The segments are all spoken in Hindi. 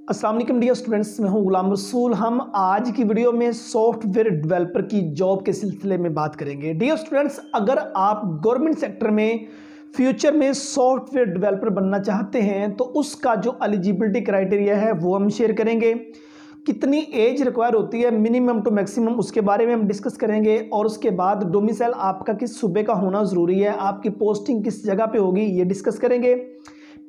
अस्सलाम वालेकुम डियर स्टूडेंट्स, मैं हूं गुलाम रसूल। हम आज की वीडियो में सॉफ्टवेयर डेवलपर की जॉब के सिलसिले में बात करेंगे। डियर स्टूडेंट्स, अगर आप गवर्नमेंट सेक्टर में फ्यूचर में सॉफ्टवेयर डेवलपर बनना चाहते हैं तो उसका जो एलिजिबिलिटी क्राइटेरिया है वो हम शेयर करेंगे। कितनी एज रिक्वायर होती है मिनिमम टू मैक्सिमम, उसके बारे में हम डिस्कस करेंगे। और उसके बाद डोमिसाइल आपका किस सूबे का होना ज़रूरी है, आपकी पोस्टिंग किस जगह पे होगी, ये डिस्कस करेंगे।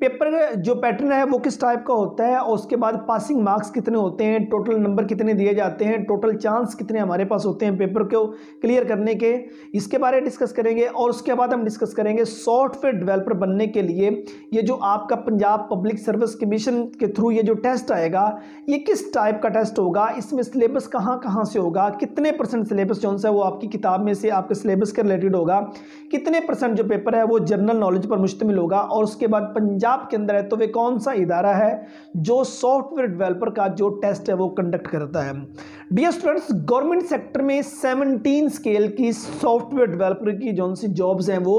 पेपर जो पैटर्न है वो किस टाइप का होता है, और उसके बाद पासिंग मार्क्स कितने होते हैं, टोटल नंबर कितने दिए जाते हैं, टोटल चांस कितने हमारे पास होते हैं पेपर को क्लियर करने के, इसके बारे में डिस्कस करेंगे। और उसके बाद हम डिस्कस करेंगे सॉफ्टवेयर डेवलपर बनने के लिए ये जो आपका पंजाब पब्लिक सर्विस कमीशन के थ्रू ये जो टेस्ट आएगा, ये किस टाइप का टेस्ट होगा, इसमें सिलेबस कहाँ कहाँ से होगा, कितने परसेंट सिलेबस जो है वो आपकी किताब में से आपके सिलेबस के रिलेटेड होगा, कितने परसेंट जो पेपर है वो जनरल नॉलेज पर मुश्तमिल होगा। और उसके बाद पंजाब के अंदर है तो वे कौन सा इदारा है जो सॉफ्टवेयर डेवलपर का जो टेस्ट है वो कंडक्ट करता है। डियर स्टूडेंट्स, गवर्नमेंट सेक्टर में 17 स्केल की सॉफ्टवेयर डेवलपर की जो सी जॉब्स हैं वो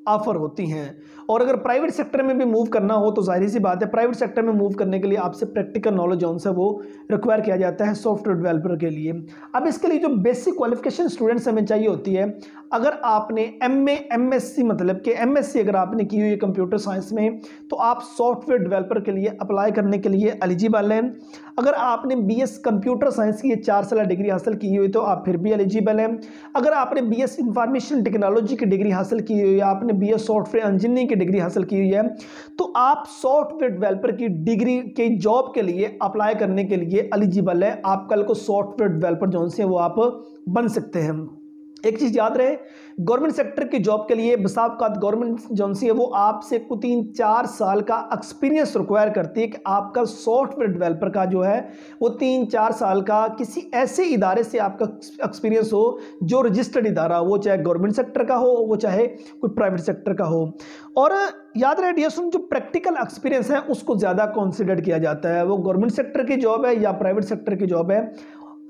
ऑफर होती हैं। और अगर प्राइवेट सेक्टर में भी मूव करना हो तो जाहिर सी बात है प्राइवेट सेक्टर में मूव करने के लिए आपसे प्रैक्टिकल नॉलेज जो है वो रिक्वायर किया जाता है सॉफ्टवेयर डेवलपर के लिए। अब इसके लिए जो बेसिक क्वालिफिकेशन स्टूडेंट्स हमें चाहिए होती है, अगर आपने एमए एमएससी मतलब कि एमएससी अगर आपने की हुई है कंप्यूटर साइंस में तो आप सॉफ्टवेयर डेवलपर के लिए अप्लाई करने के लिए एलिजिबल हैं। अगर आपने बीएस कंप्यूटर साइंस की 4 साल डिग्री हासिल की हुई तो आप फिर भी एलिजिबल हैं। अगर आपने बीएस इंफॉर्मेशन टेक्नोलॉजी की डिग्री हासिल की हुई है, आपने बीएस सॉफ्टवेयर इंजीनियरिंग की डिग्री हासिल की हुई है, तो आप सॉफ्टवेयर डेवलपर की डिग्री के जॉब के लिए अप्लाई करने के लिए एलिजिबल है। आप कल को सॉफ्टवेयर डेवलपर जो से वो आप बन सकते हैं। एक चीज़ याद रहे, गवर्नमेंट सेक्टर की जॉब के लिए बसावकात गवर्नमेंट जो है वो आपसे 3-4 साल का एक्सपीरियंस रिक्वायर करती है कि आपका सॉफ्टवेयर डेवलपर का जो है वो 3-4 साल का किसी ऐसे इदारे से आपका एक्सपीरियंस हो जो रजिस्टर्ड इदारा हो, वो चाहे गवर्नमेंट सेक्टर का हो वो चाहे कोई प्राइवेट सेक्टर का हो। और याद रहे डियर स्टूडेंट, जो प्रैक्टिकल एक्सपीरियंस है उसको ज़्यादा कंसिडर किया जाता है, वो गवर्नमेंट सेक्टर की जॉब है या प्राइवेट सेक्टर की जॉब है।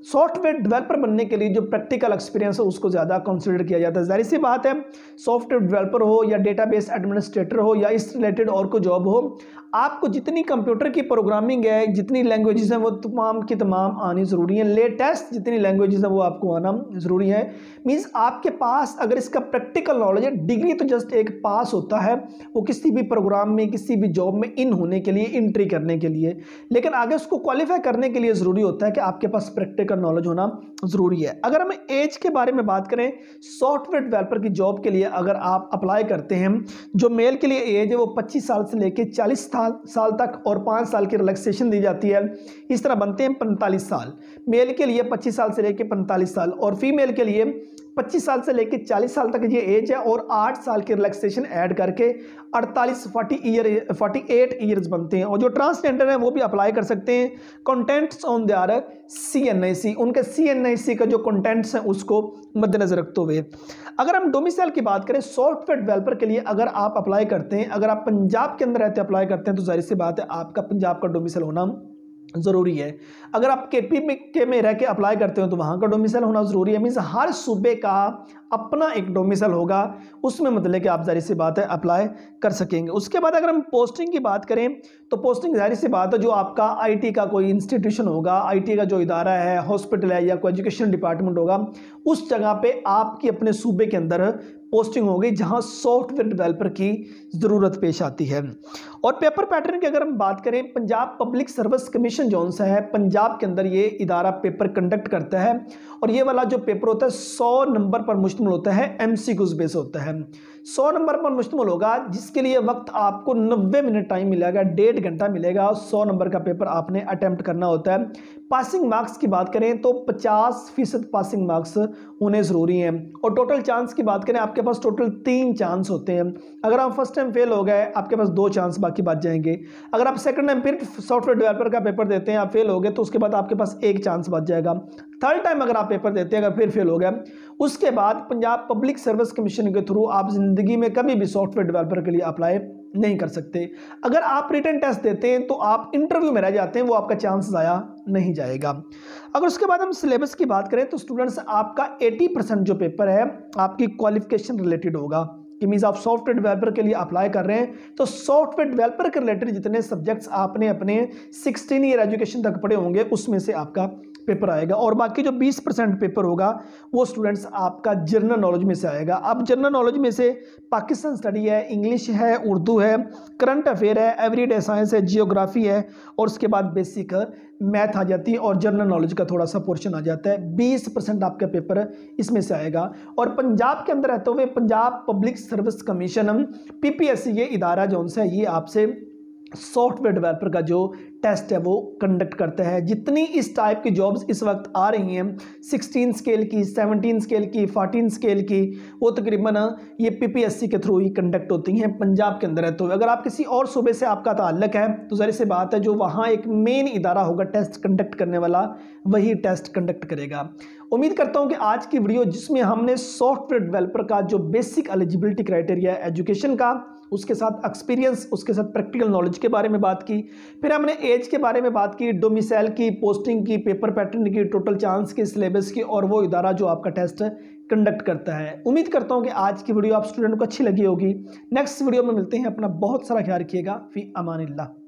सॉफ्टवेयर डेवलपर बनने के लिए जो प्रैक्टिकल एक्सपीरियंस है उसको ज़्यादा कंसीडर किया जाता है। जाहिर सी बात है, सॉफ्टवेयर डेवलपर हो या डेटाबेस एडमिनिस्ट्रेटर हो या इस रिलेटेड और कोई जॉब हो, आपको जितनी कंप्यूटर की प्रोग्रामिंग है, जितनी लैंग्वेजेस हैं वो तमाम की तमाम आनी ज़रूरी है। लेटेस्ट जितनी लैंग्वेजेस हैं वो आपको आना ज़रूरी है। मीन्स आपके पास अगर इसका प्रैक्टिकल नॉलेज है, डिग्री तो जस्ट एक पास होता है वो किसी भी प्रोग्राम में किसी भी जॉब में इन होने के लिए, एंट्री करने के लिए, लेकिन आगे उसको क्वालिफाई करने के लिए ज़रूरी होता है कि आपके पास प्रैक्टिकल नॉलेज होना जरूरी है। अगर हम एज के बारे में बात करें, सॉफ्टवेयर डेवलपर की जॉब के लिए अगर आप अप्लाई करते हैं, जो मेल के लिए एज है वो 25 साल से लेकर 40 साल तक और 5 साल की रिलैक्सेशन दी जाती है, इस तरह बनते हैं 45 साल। मेल के लिए 25 साल से लेकर 45 साल और फीमेल के लिए 25 साल से लेकर 40 साल तक ये एज है और 8 साल की रिलैक्सेशन ऐड करके 48 ईयर्स बनते हैं। और जो ट्रांसजेंडर है वो भी अप्लाई कर सकते हैं। कंटेंट्स ऑन देयर CNIC, उनके CNIC का जो कंटेंट्स हैं उसको मद्देनजर रखते हुए अगर हम डोमिसाइल की बात करें सॉफ्टवेयर डेवलपर के लिए, अगर आप अप्लाई करते हैं, अगर आप पंजाब के अंदर रहते अप्लाई करते हैं तो जाहिर सी बात है आपका पंजाब का डोमिसाइल होना ज़रूरी है। अगर आप KP में रह के अप्लाई करते हो तो वहाँ का डोमिसाइल होना ज़रूरी है। मीन्स हर सूबे का अपना एक डोमिसाइल होगा, उसमें मतलब कि आप जाहिर सी बात है अप्लाई कर सकेंगे। उसके बाद अगर हम पोस्टिंग की बात करें तो पोस्टिंग जाहिर सी बात है जो आपका IT का कोई इंस्टीट्यूशन होगा, IT का जो इदारा है, हॉस्पिटल है या कोई एजुकेशन डिपार्टमेंट होगा, उस जगह पे आपकी अपने सूबे के अंदर पोस्टिंग होगी जहां सॉफ्टवेयर डेवलपर की ज़रूरत पेश आती है। और पेपर पैटर्न की अगर हम बात करें, पंजाब पब्लिक सर्विस कमीशन जो सा है पंजाब के अंदर ये इदारा पेपर कंडक्ट करता है और ये वाला जो पेपर होता है 100 नंबर पर मुश्तमिल होता है, MCQs बेस होता है। 100 नंबर पर मुश्तमिल होगा जिसके लिए वक्त आपको 90 मिनट टाइम मिलेगा, 1.5 घंटा मिलेगा। 100 नंबर का पेपर आपने अटेम्प्ट करना होता है। पासिंग मार्क्स की बात करें तो 50% पासिंग मार्क्स होने ज़रूरी हैं। और टोटल चांस की बात करें, आपके पास टोटल 3 चांस होते हैं। अगर आप फर्स्ट टाइम फेल हो गए आपके पास 2 चांस बाकी बच जाएंगे। अगर आप सेकंड टाइम फिर सॉफ्टवेयर डेवलपर का पेपर देते हैं, आप फेल हो गए तो उसके बाद आपके पास 1 चांस बच जाएगा। थर्ड टाइम अगर आप पेपर देते हैं, अगर फिर फेल हो गया, उसके बाद पंजाब पब्लिक सर्विस कमीशन के थ्रू आप जिंदगी में कभी भी सॉफ्टवेयर डेवलपर के लिए अप्लाई नहीं कर सकते। अगर आप रिटन टेस्ट देते हैं तो आप इंटरव्यू में रह जाते हैं, वो आपका चांस ज़ाया नहीं जाएगा। अगर उसके बाद हम सिलेबस की बात करें तो स्टूडेंट्स आपका 80% जो पेपर है आपकी क्वालिफिकेशन रिलेटेड होगा। कि मीन्स आप सॉफ्टवेयर डेवलपर के लिए अप्लाई कर रहे हैं तो सॉफ्टवेयर डेवलपर के रिलेटेड जितने सब्जेक्ट्स आपने अपने 16 ईयर एजुकेशन तक पढ़े होंगे उसमें से आपका पेपर आएगा। और बाकी जो 20% पेपर होगा वो स्टूडेंट्स आपका जनरल नॉलेज में से आएगा। अब जनरल नॉलेज में से पाकिस्तान स्टडी है, इंग्लिश है, उर्दू है, करंट अफेयर है, एवरीडे साइंस है, जियोग्राफी है और उसके बाद बेसिक मैथ आ जाती है और जनरल नॉलेज का थोड़ा सा पोर्शन आ जाता है। 20% आपका पेपर इसमें से आएगा। और पंजाब के अंदर रहते हुए Punjab public service commission PPSC ये इदारा जो है ये आपसे सॉफ्टवेयर डेवलपर का जो टेस्ट है वो कंडक्ट करता है। जितनी इस टाइप की जॉब्स इस वक्त आ रही हैं 16 स्केल की, 17 स्केल की, 14 स्केल की, वो तकरीबन ये PPSC के थ्रू ही कंडक्ट होती हैं पंजाब के अंदर है। तो अगर आप किसी और सूबे से आपका ताल्लुक है तो ज़ाहिर सी बात है जो वहाँ एक मेन इदारा होगा टेस्ट कंडक्ट करने वाला वही टेस्ट कंडक्ट करेगा। उम्मीद करता हूँ कि आज की वीडियो जिसमें हमने सॉफ्टवेयर डेवलपर का जो बेसिक एलिजिबिलिटी क्राइटेरिया है एजुकेशन का, उसके साथ एक्सपीरियंस, उसके साथ प्रैक्टिकल नॉलेज के बारे में बात की, फिर हमने एज के बारे में बात की, डोमिसाइल की, पोस्टिंग की, पेपर पैटर्न की, टोटल चांस की, सिलेबस की और वो इदारा जो आपका टेस्ट कंडक्ट करता है। उम्मीद करता हूं कि आज की वीडियो आप स्टूडेंट को अच्छी लगी होगी। नेक्स्ट वीडियो में मिलते हैं। अपना बहुत सारा ख्याल रखिएगा। फी अमानिल्लाह।